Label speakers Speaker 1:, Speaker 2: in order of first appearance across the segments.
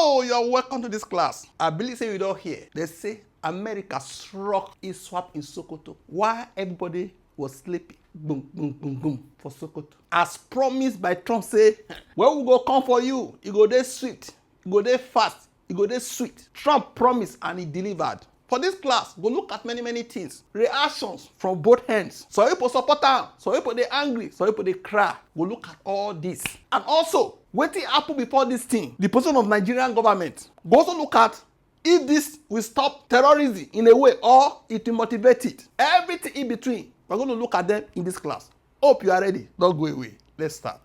Speaker 1: Oh, you're welcome to this class. I believe say you don't hear. They say America struck a swap in Sokoto while everybody was sleeping. Boom, boom, boom, boom for Sokoto. As promised by Trump, say, when we go come for you, you go there sweet, you go there fast, you go there sweet. Trump promised and he delivered. For this class, go look at many things. Reactions from both ends. Some people support him, some people they angry, some people they cry. Go look at all this. And also, what happened before this thing? The position of Nigerian government. Go also look at if this will stop terrorism in a way or it will motivate it. Everything in between. We're going to look at them in this class. Hope you are ready. Don't go away. Let's start.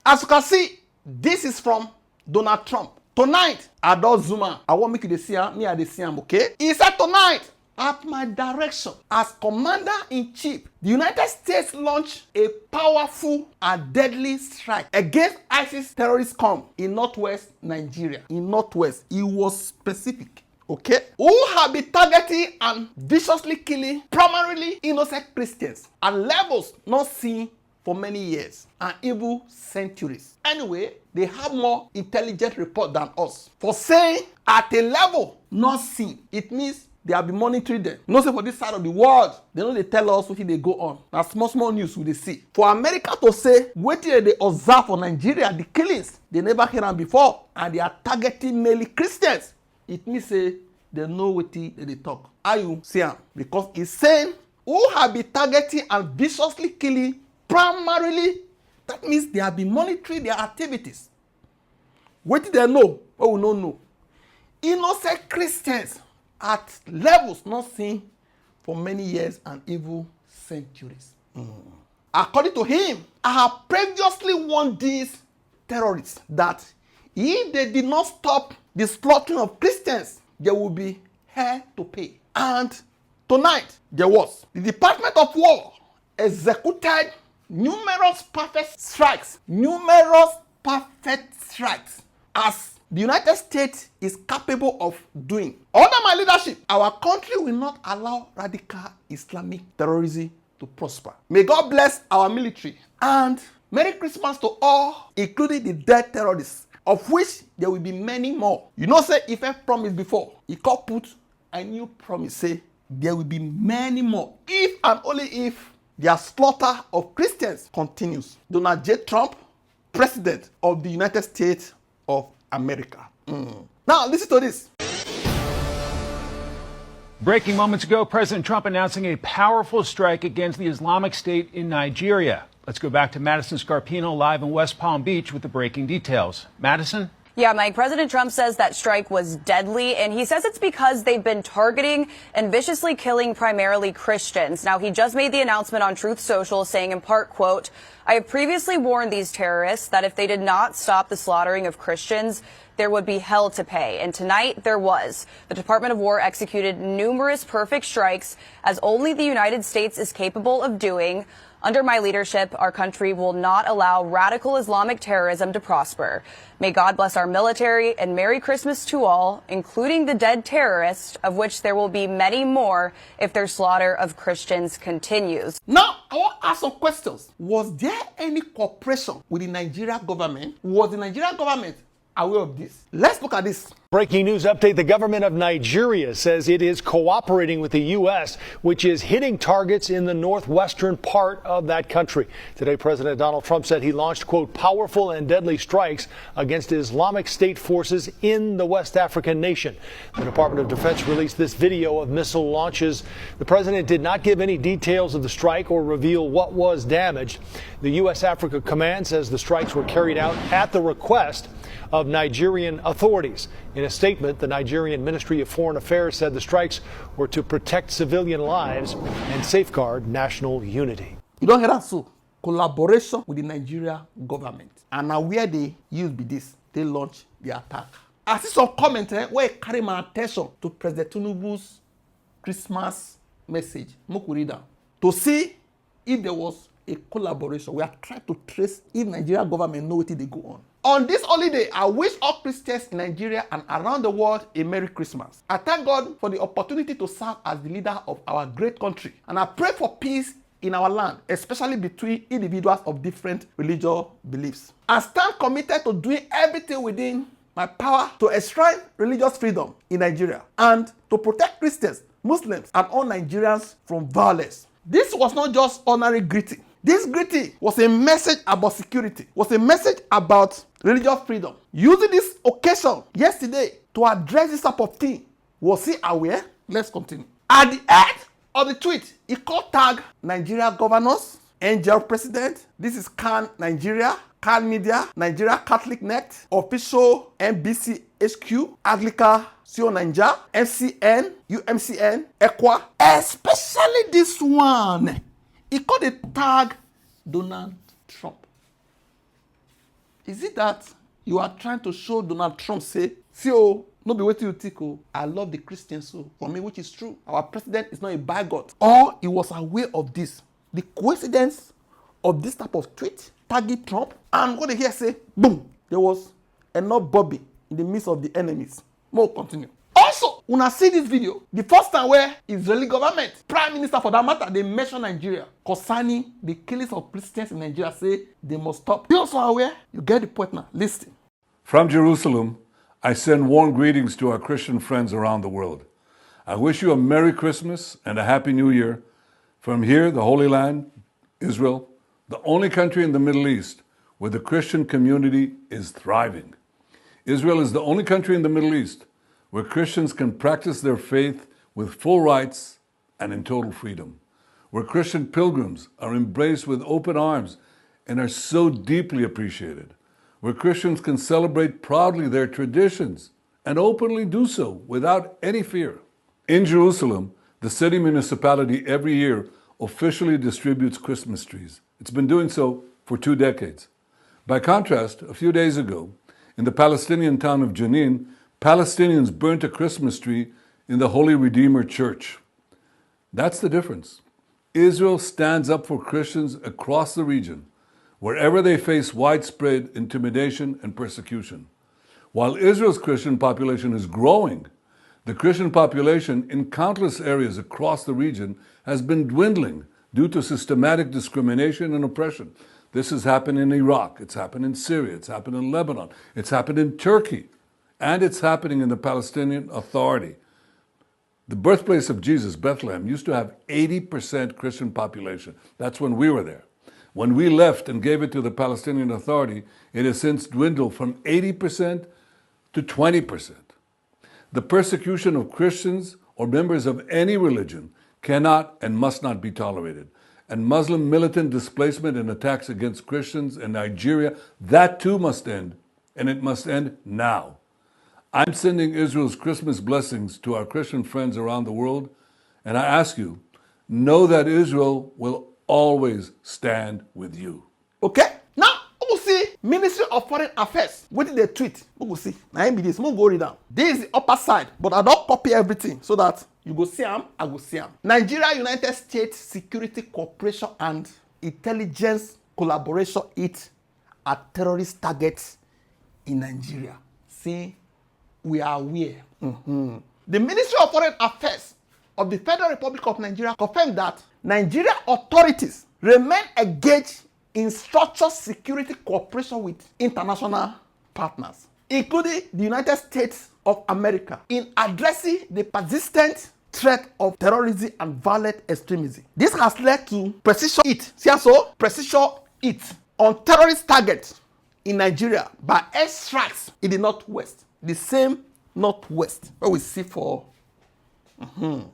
Speaker 1: As you can see, this is from Donald Trump. Tonight, I don't zoom out. I want make you see him. Me, I see him, okay? He said tonight, at my direction, as Commander-in-Chief, the United States launched a powerful and deadly strike against ISIS terrorist camp in northwest Nigeria. In northwest, it was specific. Okay, who have been targeting and viciously killing primarily innocent Christians at levels not seen for many years and even centuries. Anyway, they have more intelligent report than us for saying at a level not seen. It means they have been monitoring them. You know, say for this side of the world, they know they tell us what they go on. Now small news we they see. For America to say what they observe for Nigeria, the killings, they never heard them before, and they are targeting mainly Christians. It means say they know what they talk. Are you see him? Because it's saying who have been targeting and viciously killing primarily, that means they have been monitoring their activities. What did they know? What we don't know. Innocent Christians at levels not seen for many years and even centuries. According to him, I have previously warned these terrorists that if they did not stop the slaughtering of Christians, there will be hell to pay. And tonight, there was. The Department of War executed numerous perfect strikes as the United States is capable of doing. Under my leadership, our country will not allow radical Islamic terrorism to prosper. May God bless our military, and Merry Christmas to all, including the dead terrorists, of which there will be many more. You know, say if I promised before, he can't put a new promise, say there will be many more if and only if their slaughter of Christians continues. Donald J. Trump, President of the United States of America. Now, listen to this.
Speaker 2: Breaking moments ago, President Trump announcing a powerful strike against the Islamic State in Nigeria. Let's go back to Madison Scarpino live in West Palm Beach with the breaking details. Madison?
Speaker 3: Yeah, Mike, President Trump says that strike was deadly, and he says it's because they've been targeting and viciously killing primarily Christians. Now, he just made the announcement on Truth Social saying in part, quote, I have previously warned these terrorists that if they did not stop the slaughtering of Christians, there would be hell to pay. And tonight there was. The Department of War executed numerous perfect strikes, as only the United States is capable of doing. Under my leadership, our country will not allow radical Islamic terrorism to prosper. May God bless our military, and Merry Christmas to all, including the dead terrorists, of which there will be many more if their slaughter of Christians continues.
Speaker 1: Now, I want to ask some questions. Was there any cooperation with the Nigerian government? Was the Nigerian government aware of this? Let's look at this.
Speaker 4: Breaking news update. The government of Nigeria says it is cooperating with the U.S., which is hitting targets in the northwestern part of that country. Today, President Donald Trump said he launched, quote, powerful and deadly strikes against Islamic State forces in the West African nation. The Department of Defense released this video of missile launches. The president did not give any details of the strike or reveal what was damaged. The U.S. Africa Command says the strikes were carried out at the request of Nigerian authorities. In a statement, the Nigerian Ministry of Foreign Affairs said the strikes were to protect civilian lives and safeguard national unity.
Speaker 1: You don't hear that, so collaboration with the Nigerian government. And now where they use be this, they launch the attack. I see some comment where I carry my attention to President Tinubu's Christmas message. Make we read down. To see if there was a collaboration. We are trying to trace if Nigerian government know what they go on. On this holiday, I wish all Christians in Nigeria and around the world a Merry Christmas. I thank God for the opportunity to serve as the leader of our great country. And I pray for peace in our land, especially between individuals of different religious beliefs. I stand committed to doing everything within my power to enshrine religious freedom in Nigeria and to protect Christians, Muslims, and all Nigerians from violence. This was not just ordinary greeting. This greeting was a message about security, was a message about religious freedom. Using this occasion yesterday to address this type of thing, was he aware? Let's continue. At the end of the tweet, he called tag Nigeria governors, Angel President, this is CAN Nigeria, CAN Media, Nigeria Catholic Net, Official NBC HQ, Anglican CEO Nigeria, MCN, UMCN, EQUA, especially this one. He called it tag Donald Trump. Is it that you are trying to show Donald Trump say, see, oh, no be waiting you think, oh, I love the Christians, so for me, which is true. Our president is not a bigot. Or he was aware of this. The coincidence of this type of tweet, tagging Trump, and what they hear say, boom, there was enough Bobby in the midst of the enemies. More continue. Also, when I see this video, the first time where Israeli government, prime minister for that matter, they mention Nigeria concerning the killings of Christians in Nigeria, say they must stop. You also aware? You get the point now. Listen.
Speaker 5: From Jerusalem, I send warm greetings to our Christian friends around the world. I wish you a Merry Christmas and a Happy New Year. From here, the Holy Land, Israel, the only country in the Middle East where the Christian community is thriving. Israel is the only country in the Middle East where Christians can practice their faith with full rights and in total freedom, where Christian pilgrims are embraced with open arms and are so deeply appreciated, where Christians can celebrate proudly their traditions and openly do so without any fear. In Jerusalem, the city municipality every year officially distributes Christmas trees. It's been doing so for 2 decades. By contrast, a few days ago, in the Palestinian town of Jenin, Palestinians burnt a Christmas tree in the Holy Redeemer Church. That's the difference. Israel stands up for Christians across the region, wherever they face widespread intimidation and persecution. While Israel's Christian population is growing, the Christian population in countless areas across the region has been dwindling due to systematic discrimination and oppression. This has happened in Iraq, it's happened in Syria, it's happened in Lebanon, it's happened in Turkey, and it's happening in the Palestinian Authority. The birthplace of Jesus, Bethlehem, used to have 80% Christian population. That's when we were there. When we left and gave it to the Palestinian Authority, it has since dwindled from 80% to 20%. The persecution of Christians or members of any religion cannot and must not be tolerated. And Muslim militant displacement and attacks against Christians in Nigeria, that too must end, and it must end now. I'm sending Israel's Christmas blessings to our Christian friends around the world, and I ask you, know that Israel will always stand with you.
Speaker 1: Okay? Now, we will see Ministry of Foreign Affairs. What did they tweet? We will see. Now, this. We go read down. This is the upper side, but I don't copy everything so that you go see them, I go see them. Nigeria, United States Security Cooperation and Intelligence Collaboration hit at terrorist targets in Nigeria. See, we are aware. The Ministry of Foreign Affairs of the Federal Republic of Nigeria confirmed that Nigerian authorities remain engaged in structured security cooperation with international partners, including the United States of America, in addressing the persistent threat of terrorism and violent extremism. This has led to precision hit on terrorist targets in Nigeria by airstrikes in the northwest. The same northwest where we see for in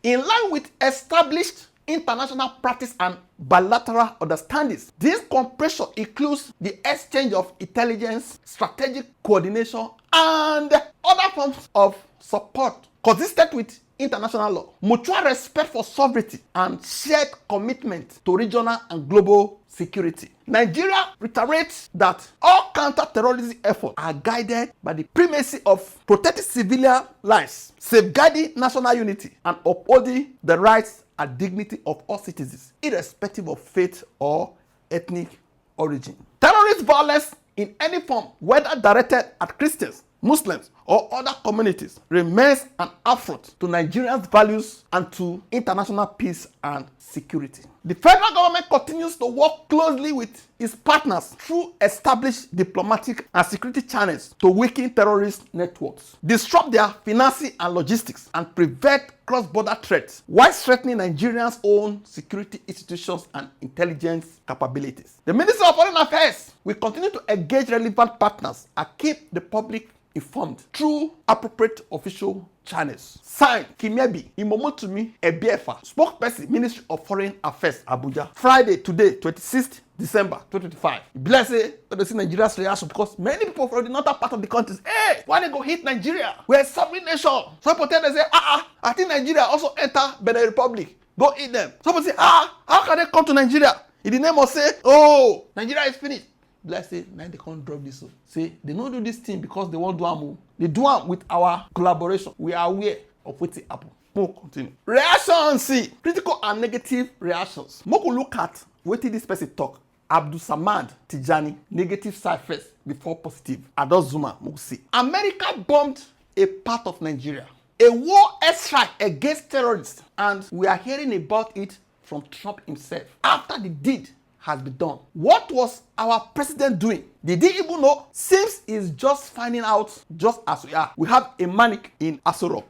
Speaker 1: line with established international practice and bilateral understandings. This cooperation includes the exchange of intelligence, strategic coordination, and other forms of support consistent with international law, mutual respect for sovereignty, and shared commitment to regional and global security. Nigeria reiterates that all counter-terrorism efforts are guided by the primacy of protecting civilian lives, safeguarding national unity, and upholding the rights and dignity of all citizens, irrespective of faith or ethnic origin. Terrorist violence in any form, whether directed at Christians, Muslims, or other communities remains an affront to Nigerians' values and to international peace and security. The federal government continues to work closely with its partners through established diplomatic and security channels to weaken terrorist networks, disrupt their financing and logistics, and prevent cross-border threats while strengthening Nigerians' own security institutions and intelligence capabilities. The Ministry of Foreign Affairs will continue to engage relevant partners and keep the public informed through appropriate official channels. Signed, Kimiebi Imomotumi Ebiefa, spokesperson, Ministry of Foreign Affairs, Abuja. Friday, today, 26th December 2025. Bless it, to see Nigeria's reaction because many people from the northern part of the country say, hey, why they go hit Nigeria? We're a sovereign nation. Some people tell they say, I think Nigeria also enter Benin Republic. Go eat them. Some people say, how can they come to Nigeria? In the name of say, oh, Nigeria is finished. Bless it, now they can't drop this. Say, they don't do this thing because they want to do them. They do them with our collaboration. We are aware of what's happening. We'll continue. Reactions, see, critical and negative reactions. More look at what this person talk. Abdul Samad Tijani, negative side first before positive. Adol Zuma, we'll see. America bombed a part of Nigeria. A war airstrike against terrorists, and we are hearing about it from Trump himself after the deed has been done. What was our president doing? Did he even know? Seems he's just finding out just as we are. We have a manic in Asoro.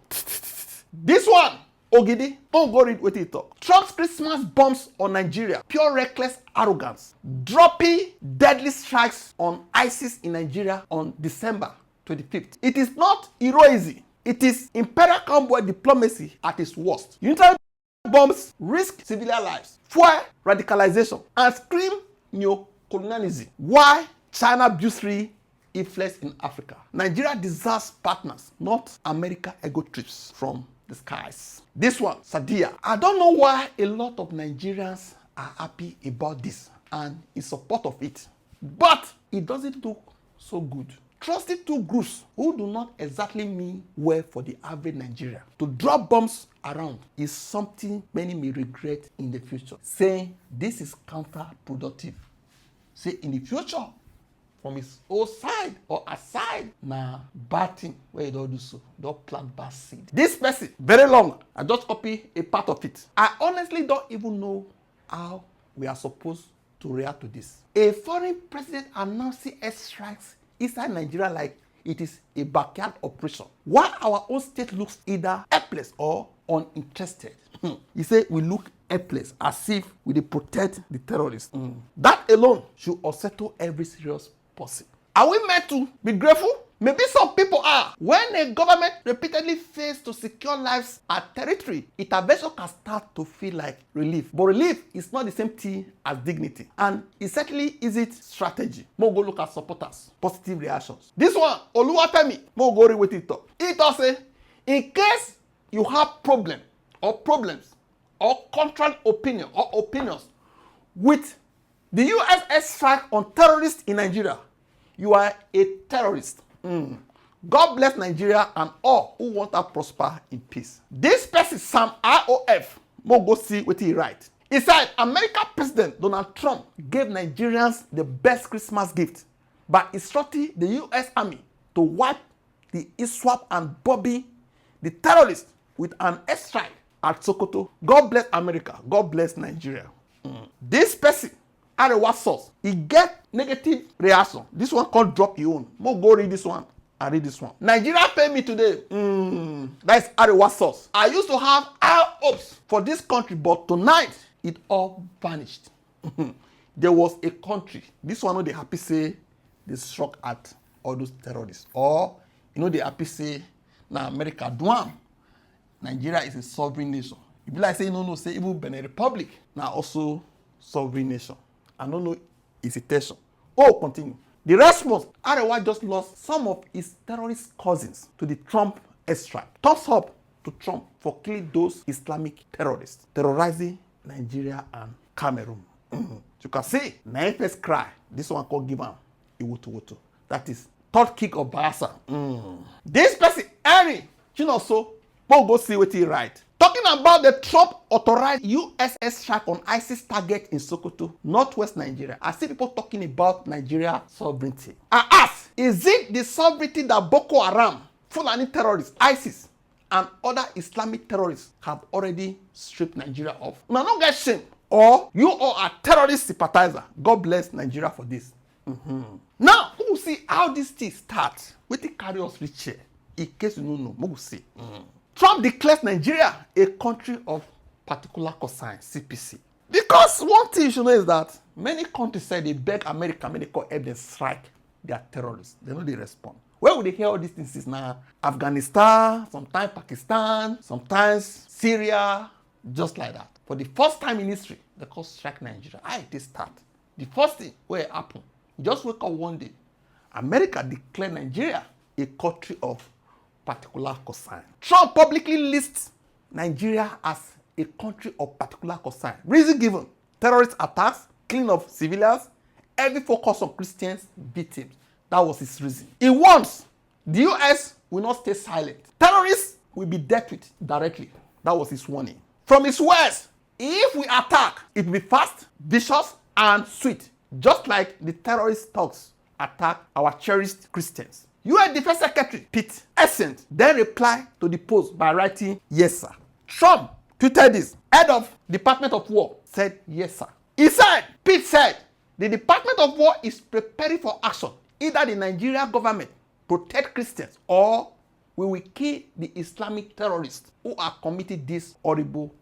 Speaker 1: This one, Ogidi, don't go read what he talk. Trump's Christmas bombs on Nigeria. Pure reckless arrogance. Dropping deadly strikes on ISIS in Nigeria on December 25th. It is not heroism. It is imperial convoy diplomacy at its worst. Unitary bombs risk civilian lives, fuel radicalization, and scream neo-colonialism. Why China builds influence in Africa? Nigeria deserves partners, not America ego trips from the skies. This one, Sadia. I don't know why a lot of Nigerians are happy about this and in support of it, but it doesn't look so good. Trusted two groups who do not exactly mean well for the average Nigerian to drop bombs around is something many may regret in the future, saying this is counterproductive. Say in the future, from his own side or aside, bad thing where you don't do so, don't plant bad seed. This person, very long, I just copy a part of it. I honestly don't even know how we are supposed to react to this. A foreign president announcing airstrikes inside Nigeria like it is a backyard operation, while our own state looks either helpless or uninterested. He said we look helpless, as if we dey protect the terrorists. That alone should unsettle every serious person. Are we meant to be grateful? Maybe some people are. When a government repeatedly fails to secure lives and territory, intervention can start to feel like relief. But relief is not the same thing as dignity. And it certainly isn't strategy. Mo go look at supporters. Positive reactions. This one, Oluwafemi, mo go read what it talk. It also say, in case you have problems or contrary opinion or opinions with the US airstrike on terrorists in Nigeria, you are a terrorist. God bless Nigeria and all who want to prosper in peace. This person, Sam IOF, mo go see what he write. He said, American President Donald Trump gave Nigerians the best Christmas gift by instructing the US Army to wipe the ISWAP and bombing the terrorists with an airstrike at Sokoto. God bless America. God bless Nigeria. This person, Arewa source, he get negative reaction. This one can't drop your own. Mo go read this one. I read this one. Nigeria pay me today. That's Arewa source. I used to have high hopes for this country, but tonight it all vanished. There was a country. This one, they happy say they struck at all those terrorists. Or, they happy say, now America do am. Nigeria is a sovereign nation. If you like say, no, say even Benin Republic, now also sovereign nation. I don't know hesitation. Oh, continue. The response, Arewa just lost some of his terrorist cousins to the Trump airstrike. Thumbs up to Trump for killing those Islamic terrorists, terrorizing Nigeria and Cameroon. You can see, na first cry. This one called give him Iwutu. That is third kick of Bayelsa. This person, Henry Chinoso, we'll go see what he write. Talking about the Trump authorized US strike on ISIS target in Sokoto, northwest Nigeria. I see people talking about Nigeria sovereignty. I ask, is it the sovereignty that Boko Haram Fulani terrorists, ISIS, and other Islamic terrorists have already stripped Nigeria off. Now, don't get shame. Or you all are terrorist sympathizer. God bless Nigeria for this. Now, we will see how this thing starts. We take carry us reach here. In case you don't know, we will see. Trump declares Nigeria a country of particular concern, CPC. Because one thing you should know is that many countries say they beg America, when they call help them strike their terrorists. They know they respond. Where would they hear all these things is now? Afghanistan, sometimes Pakistan, sometimes Syria, just like that. For the first time in history, they call strike Nigeria. How did they start? The first thing where it happened, just wake up one day, America declared Nigeria a country of particular concern. Trump publicly lists Nigeria as a country of particular concern. Reason given: terrorist attacks, killing of civilians, heavy focus on Christians, victims. That was his reason. He warns the US will not stay silent. Terrorists will be dealt with directly. That was his warning. From his words, if we attack, it will be fast, vicious, and sweet, just like the terrorist thugs attack our cherished Christians. US Defense Secretary Pete Hegseth then replied to the post by writing, "Yes, sir." Trump tweeted this. Head of Department of War said, "Yes, sir." Pete said, the Department of War is preparing for action. Either the Nigerian government protect Christians or we will kill the Islamic terrorists who are committing these horrible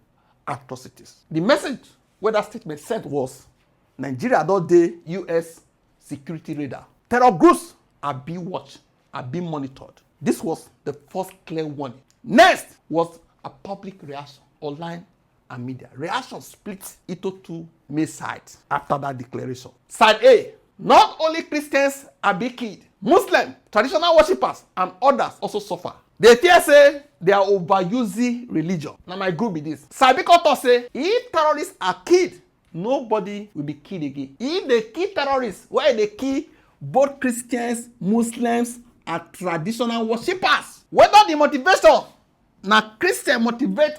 Speaker 1: atrocities. The message where that statement sent was, Nigeria don't dey US security radar. Terror groups are being watched, are being monitored. This was the first clear warning. Next was a public reaction, online and media. Reaction split into two main sides after that declaration. Side A, not only Christians are being killed, Muslims, traditional worshippers, and others also suffer. They fear say they are overusing religion. Now my group be this. Side B say if terrorists are killed, nobody will be killed again. If they kill terrorists, why they kill both Christians, Muslims, and traditional worshippers? Whether the motivation na Christian motivate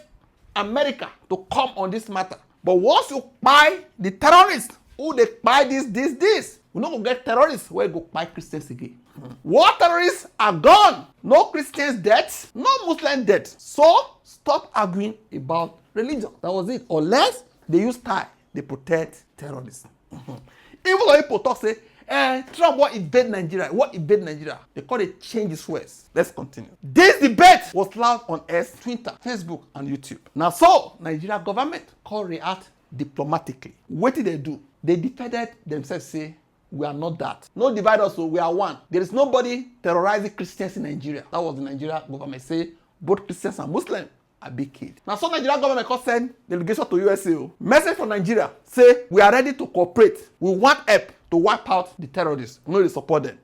Speaker 1: America to come on this matter. But once you buy the terrorists, who they buy this, we no go get terrorists where go buy Christians again. War terrorists are gone. No Christians dead, no Muslim dead. So stop arguing about religion. That was it. Unless they use tie, they protect terrorists. Even though people talk say, Trump what invade Nigeria? What invade Nigeria? They call it change his words. Let's continue. This debate was loud on X, Twitter, Facebook, and YouTube. Now so, Nigeria government call react diplomatically. What did they do? They defended themselves, say, we are not that. No divide us, so we are one. There is nobody terrorizing Christians in Nigeria. That was the Nigeria government say, both Christians and Muslims are being killed. Now, so Nigeria government can send delegation to USA. Message from Nigeria say, we are ready to cooperate. We want help to wipe out the terrorists. We know they support them.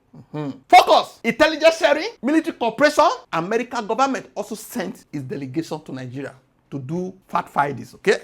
Speaker 1: Focus, intelligence sharing, military cooperation. American government also sent its delegation to Nigeria to do fact find this, okay?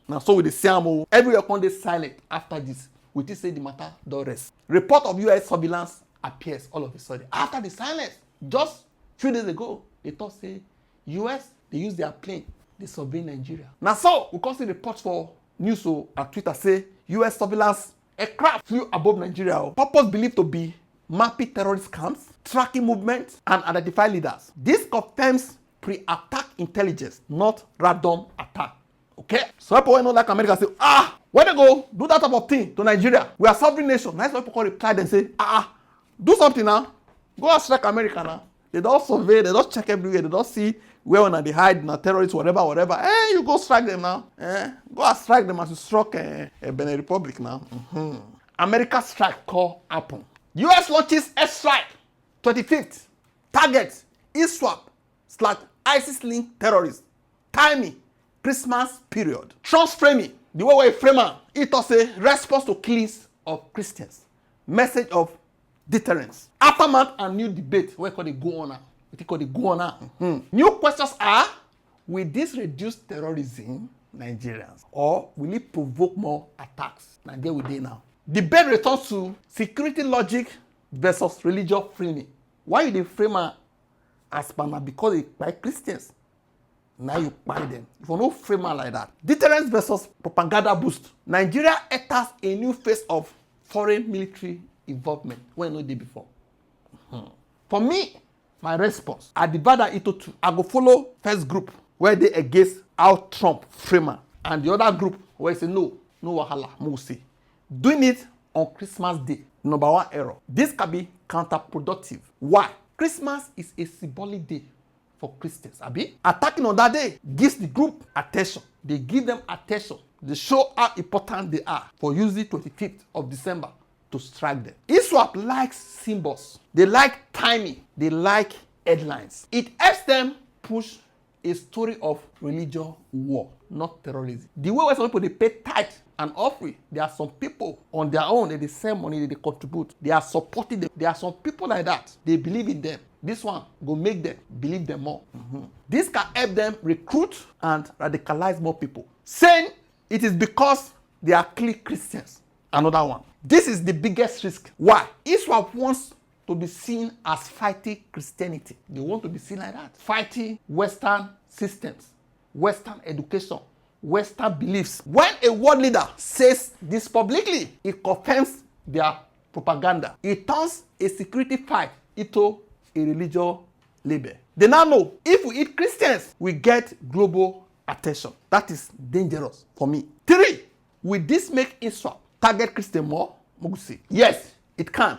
Speaker 1: Now, so with the same, everywhere can they silent after this. We just say the matter don't rest. Report of US surveillance appears all of a sudden. After the silence, just few days ago, they thought say, US, they use their plane, they survey Nigeria. Now, so we can see reports for news on Twitter say, US surveillance aircraft flew above Nigeria. Purpose believed to be mapping terrorist camps, tracking movements, and identify leaders. This confirms pre-attack intelligence, not random attack. Okay? So people know like America say, where they go do that type of thing to Nigeria? We are sovereign nation. That's why people can reply and say, do something now. Go and strike America now. They don't survey, they don't check everywhere, they don't see where they hide, terrorists, whatever. You go strike them now. Go and strike them as you struck Benin Republic now. America strike call happen. US launches airstrike 25th. Target ISWAP/ISIS-linked terrorists. Timing, Christmas period. Trump's framing, the way we frame it was a response to killings of Christians. Message of deterrence. Aftermath and new debate, where could they go on now? New questions are, will this reduce terrorism Nigerians or will it provoke more attacks? Now there we dey now. Debate returns to security logic versus religious framing. Why you dey frame as banner? Because they buy Christians. Now you buy them. If you no frame like that. Deterrence versus propaganda boost. Nigeria enters a new phase of foreign military involvement when no day before. For me, my response, I divide that into two. I go follow first group where they against our Trump framer, and the other group where say no wahala, mo see. Doing it on Christmas Day, number one error. This can be counterproductive. Why? Christmas is a symbolic day for Christians. Abi? Attacking on that day gives the group attention. They give them attention. They show how important they are for using 25th of December to strike them. ISWAP likes symbols. They like timing. They like headlines. It helps them push a story of religious war, not terrorism. The way where some people they pay tithe and offering, there are some people on their own, they send money, they contribute. They are supporting them. There are some people like that. They believe in them. This one go make them believe them more. This can help them recruit and radicalize more people, saying it is because they are clear Christians. Another one. This is the biggest risk. Why? ISWAP wants to be seen as fighting Christianity. They want to be seen like that. Fighting Western systems, Western education, Western beliefs. When a world leader says this publicly, it confirms their propaganda. It turns a security fight into a religious label. They now know if we eat Christians, we get global attention. That is dangerous for me. 3, will this make ISWAP target Christian more? Yes, it can.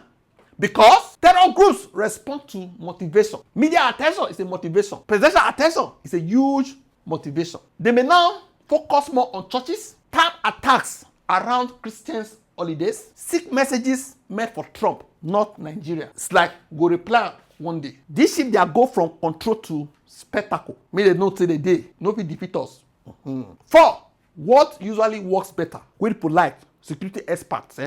Speaker 1: Because terror groups respond to motivation. Media attention is a motivation. Presidential attention is a huge motivation. They may now focus more on churches, time attacks around Christians' holidays, seek messages meant for Trump, not Nigeria. It's like go reply one day. This shift their go from control to spectacle. May they not say the day, no fit defeat us. 4, what usually works better? With people like security experts,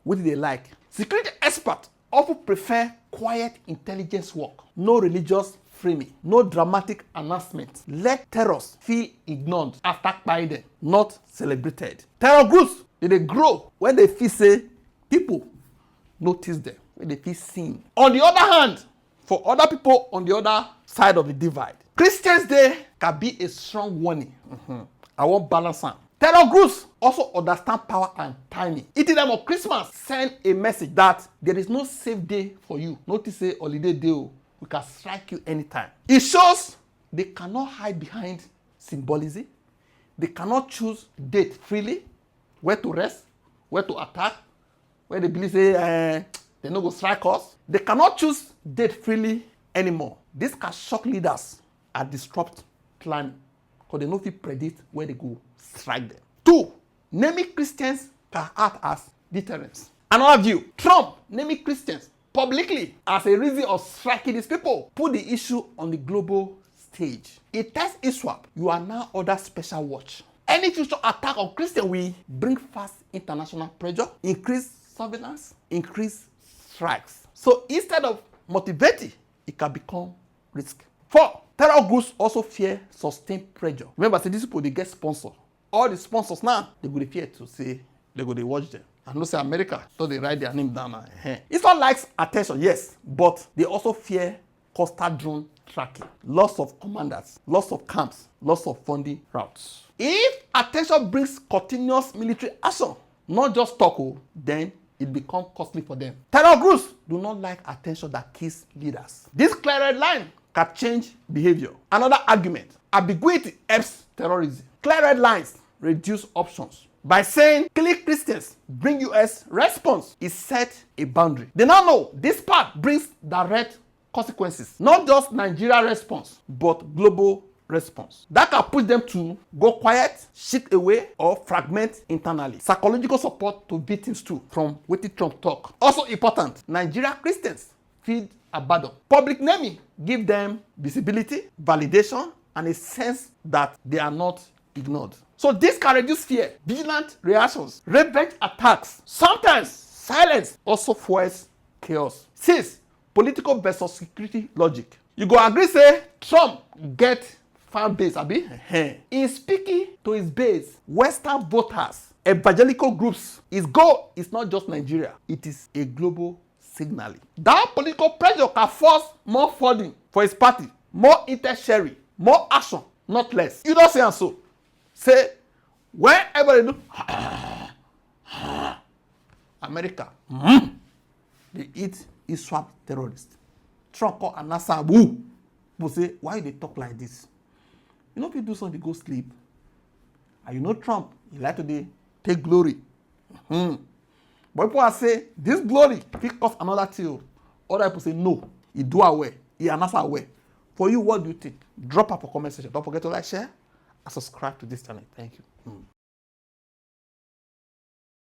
Speaker 1: what do they like? Security experts often prefer quiet intelligence work, no religious framing, no dramatic announcement. Let terrorists feel ignored after by them, not celebrated. Terror groups, they grow when they feel say people notice them, when they feel seen. On the other hand, for other people on the other side of the divide, Christians Day can be a strong warning. I want balance on. Terror groups also understand power and timing. Eating them on Christmas send a message that there is no safe day for you. Notice say holiday day, we can strike you anytime. It shows they cannot hide behind symbolism. They cannot choose date freely, where to rest, where to attack, where they believe say they no go strike us. They cannot choose date freely anymore. This can shock leaders and disrupt planning because they no fit predict where they go strike them. 2, naming Christians can act as deterrence. Another view, Trump naming Christians publicly as a reason of striking these people put the issue on the global stage. It tells ISWAP you are now under special watch. Any future attack on Christians will bring fast international pressure, increase surveillance, increase strikes. So instead of motivating, it can become risk. 4, terror groups also fear sustained pressure. Remember, say these people they get sponsored. All the sponsors now, they go to fear to say they go to watch them. And no say America, so they write their name down. Israel likes attention, yes, but they also fear coastal drone tracking, loss of commanders, loss of camps, loss of funding routes. If attention brings continuous military action, not just talk, then it becomes costly for them. Terror groups do not like attention that kills leaders. This clear red line can change behavior. Another argument, ambiguity helps terrorism. Clear red lines reduce options. By saying kill Christians, bring US response, it set a boundary. They now know this part brings direct consequences. Not just Nigeria response, but global response. That can push them to go quiet, shift away, or fragment internally. Psychological support to victims too, from what Trump talk. Also important, Nigeria Christians feel abandoned. Public naming give them visibility, validation, and a sense that they are not ignored. So this can reduce fear, vigilant reactions, revenge attacks. Sometimes silence also fuels chaos. 6, political versus security logic. You go agree say Trump get fan base, abi? In speaking to his base, Western voters, evangelical groups, his goal is not just Nigeria, it is a global signaling. That political pressure can force more funding for his party, more inter-sharing, more action, not less. You don't say and so. Say, whenever they do, America, they eat ISWAP terrorists. Trump call Anasa woo. People say, why they talk like this? You know, people do something, go sleep. And you know Trump, he like to take glory. But people are say, this glory, he cause another thing. Other people say, no, he do away. He Anasa away. For you, what do you think? Drop up a comment section. Don't forget to like, share, and subscribe to this channel. Thank you.